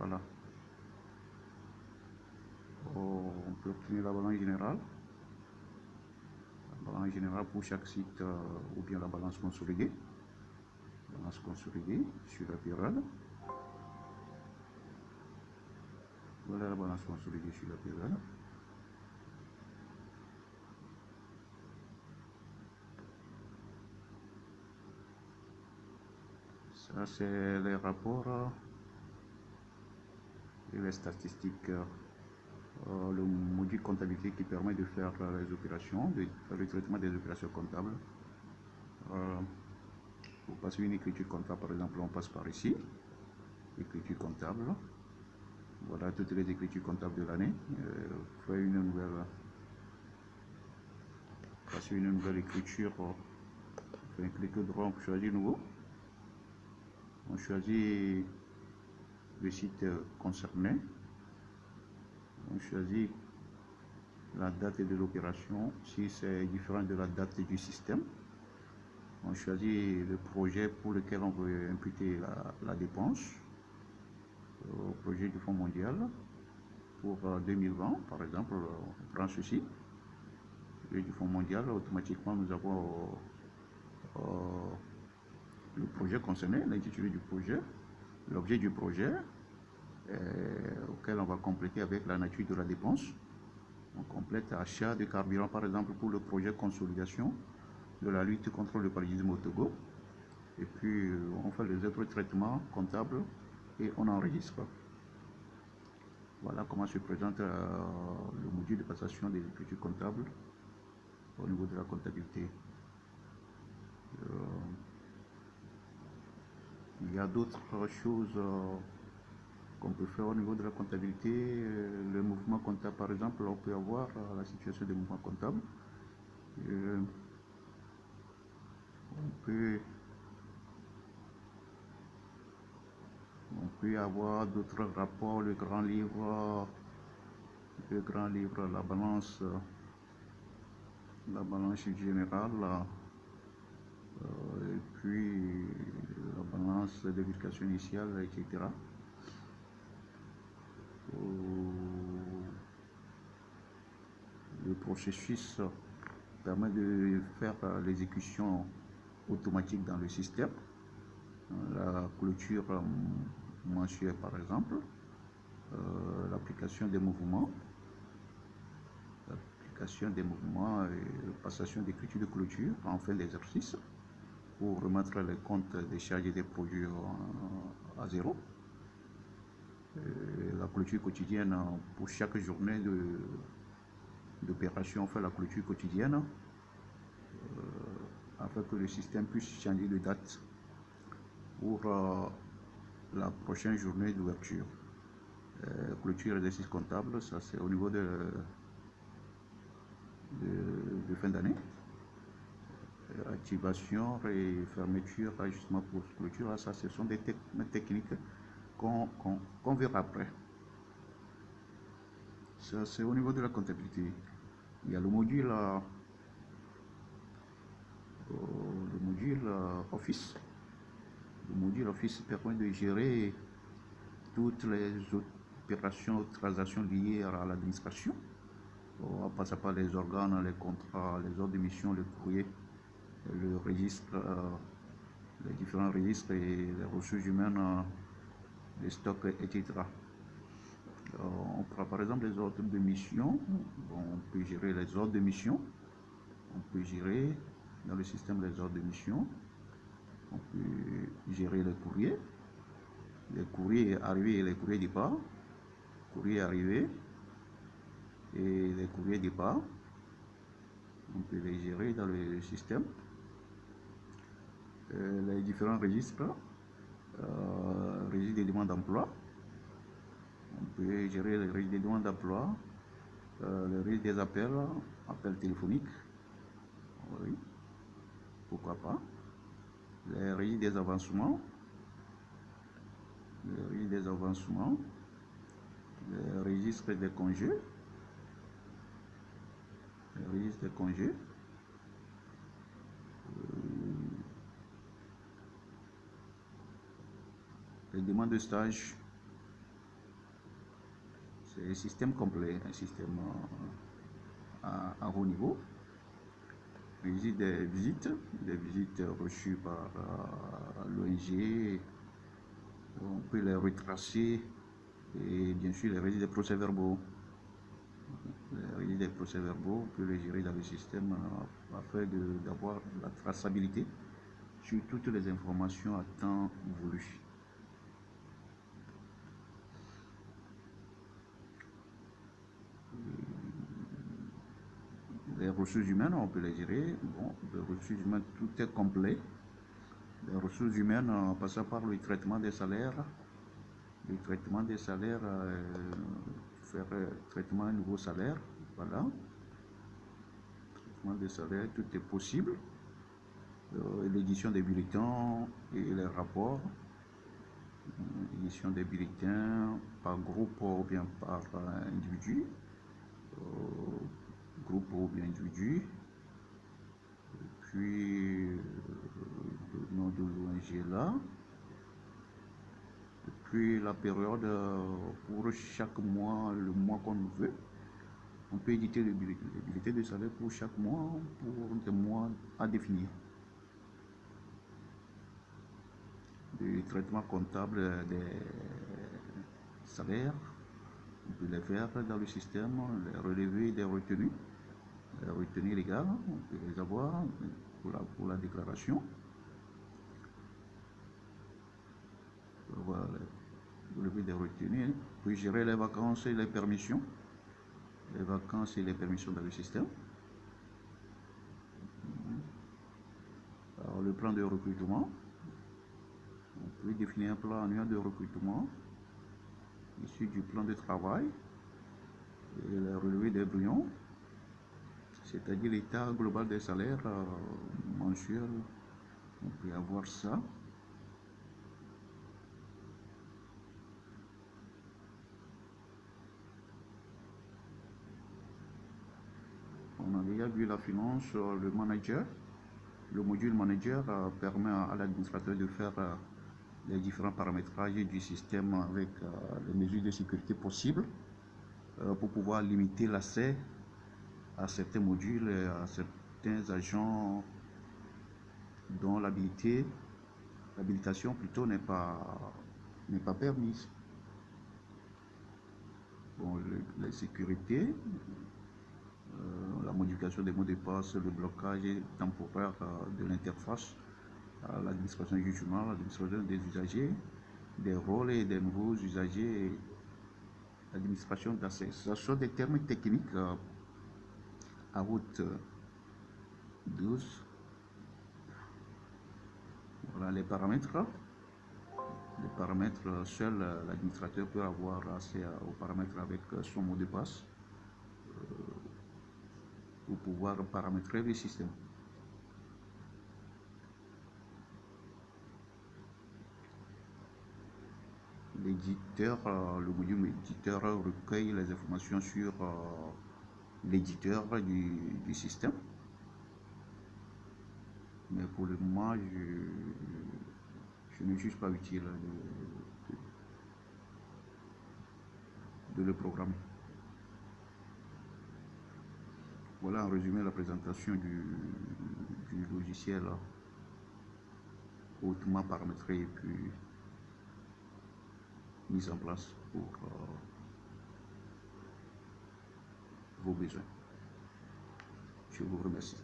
Voilà. On peut obtenir la balance générale. La balance générale pour chaque site ou bien la balance consolidée. Balance consolidée sur la période. Voilà la balance consolidée sur la période. Ça, c'est les rapports et les statistiques. Le module comptabilité qui permet de faire les opérations, de faire le traitement des opérations comptables. Pour passer une écriture comptable, par exemple, on passe par ici. Écriture comptable. Voilà toutes les écritures comptables de l'année. Faire une nouvelle. Passer une nouvelle écriture. On fait un clic droit, on choisit nouveau. On choisit le site concerné. On choisit la date de l'opération si c'est différent de la date du système. On choisit le projet pour lequel on veut imputer la dépense. Au projet du Fonds mondial pour 2020, par exemple, on prend ceci. Du Fonds mondial, automatiquement nous avons le projet concerné, l'intitulé du projet, l'objet du projet, auquel on va compléter avec la nature de la dépense. On complète achat de carburant, par exemple, pour le projet consolidation de la lutte contre le paludisme au Togo. Et puis, on fait les autres traitements comptables et on enregistre. Voilà comment se présente le module de passation des écritures comptables au niveau de la comptabilité. Il y a d'autres choses qu'on peut faire au niveau de la comptabilité. Le mouvement comptable, par exemple, on peut avoir la situation des mouvements comptables. On peut avoir d'autres rapports, le grand livre, la balance générale, et puis la balance de vérification initiale, etc. Le processus permet de faire l'exécution automatique dans le système. La clôture mensuelle, par exemple, l'application des mouvements, et la passation d'écriture de clôture en fin d'exercice pour remettre les comptes des charges et des produits à zéro. La clôture quotidienne pour chaque journée d'opération, on fait la clôture quotidienne afin que le système puisse changer de date pour la prochaine journée d'ouverture. Clôture exercice comptable, ça c'est au niveau de fin d'année. Activation et fermeture, ajustement pour clôture, ça ce sont des techniques qu'on verra après. Ça c'est au niveau de la comptabilité. Il y a le module Office. Le module Office permet de gérer toutes les opérations, transactions liées à l'administration. On va passer par les organes, les contrats, les ordres de mission, le courrier, le registre, les différents registres et les ressources humaines, les stocks, etc. On prend par exemple les ordres de mission. On peut gérer les ordres de mission. On peut gérer dans le système les ordres de mission. On peut gérer les courriers arrivés et les courriers départ. Courriers arrivés et les courriers départ. On peut les gérer dans le système. Les différents registres, registre des demandes d'emploi. On peut gérer le registre des demandes d'emploi, le registre des appels téléphoniques. Oui, pourquoi pas. Les registres des avancements. Le registre des congés. Le registre des congés. Les demandes de stage. C'est un système complet, un système à haut niveau. Des visites reçues par l'ONG, on peut les retracer, et bien sûr les registres des procès-verbaux. Les registres des procès-verbaux, on peut les gérer dans le système afin d'avoir la traçabilité sur toutes les informations à temps voulu. Les ressources humaines, on peut les gérer. Bon, les ressources humaines, tout est complet. Les ressources humaines, en passant par le traitement des salaires. Le traitement des salaires, faire traitement de nouveaux salaires, voilà. Traitement des salaires, tout est possible. L'édition des bulletins et les rapports. Édition des bulletins par groupe ou bien par individu. Groupe ou bien individu. Puis le nom de l'ONG là. Puis la période pour chaque mois, le mois qu'on veut. On peut éditer le bulletin de salaire pour chaque mois, pour des mois à définir. Le traitement comptable des salaires, on peut les faire dans le système, les relever des retenues. Les retenues légales, on peut les avoir pour la déclaration. Voilà, relever des retenues, puis gérer les vacances et les permissions. Les vacances et les permissions dans le système. Alors, le plan de recrutement. On peut définir un plan annuel de recrutement issu du plan de travail et le relevé des brouillons, c'est-à-dire l'état global des salaires mensuels. On peut avoir ça. On a déjà vu la finance, le manager. Le module manager permet à l'administrateur de faire les différents paramétrages du système avec les mesures de sécurité possibles pour pouvoir limiter l'accès à certains modules et à certains agents dont l'habilitation plutôt n'est pas permise. Bon, les sécurités, la modification des mots de passe, le blocage temporaire de l'interface à l'administration du jugement, l'administration des usagers, des rôles et des nouveaux usagers, l'administration d'accès. Ce sont des termes techniques à route 12. Voilà les paramètres. Les paramètres, seul l'administrateur peut avoir accès aux paramètres avec son mot de passe pour pouvoir paramétrer le système. L'éditeur, le module éditeur recueille les informations sur l'éditeur du système. Mais pour le moment, je ne juge pas utile de le programmer. Voilà en résumé la présentation du logiciel hautement paramétré et puis mise en place pour vos besoins. Je vous remercie.